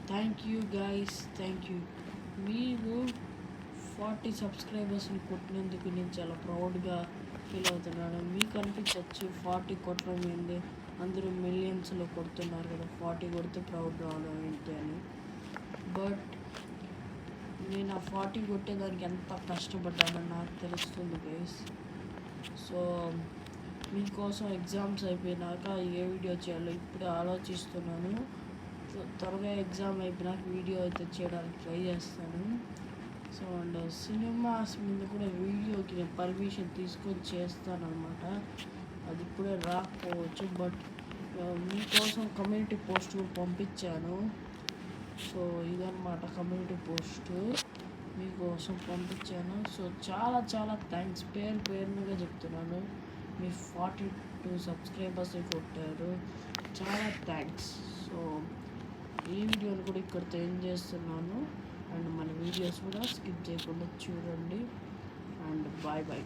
Thank you guys, thank you. మీరు 40 సబ్స్క్రైబర్స్ని కొట్టినందుకు నేను చాలా ప్రౌడ్గా ఫీల్ అవుతున్నాను. మీకు అనిపించవచ్చు 40 కొట్టడం ఏంది, అందరూ మిలియన్స్లో కొడుతున్నారు కదా, 40 కొడితే ప్రౌడ్ రావడం ఏంటి అని. బట్ నేను ఆ 40 కొట్టేదానికి ఎంత కష్టపడ్డానని నాకు తెలుస్తుంది గైస్. సో మీకోసం ఎగ్జామ్స్ అయిపోయినాక ఏ వీడియో చేయాలో ఇప్పుడే ఆలోచిస్తున్నాను. త్వరగా ఎగ్జామ్ అయిపోయినాక వీడియో అయితే చేయడానికి ట్రై చేస్తాను. సో అండ్ సినిమాస్ మీద కూడా వీడియోకి నేను పర్మిషన్ తీసుకొని చేస్తాను అనమాట. అది ఇప్పుడే రాకపోవచ్చు, బట్ మీకోసం కమ్యూనిటీ పోస్ట్ పంపించాను. సో ఇదన్నమాట కమ్యూనిటీ పోస్టు మీకోసం పంపించాను. సో చాలా చాలా థ్యాంక్స్, పేరుగా చెప్తున్నాను. మీ 42 సబ్స్క్రైబర్స్ కొట్టారు, చాలా థ్యాంక్స్. సో ఈ వీడియోని కూడా ఇక్కడితో ఎండ్ చేస్తున్నాను. అండ్ మన వీడియోస్ కూడా స్కిప్ చేయకుండా చూడండి. And bye bye.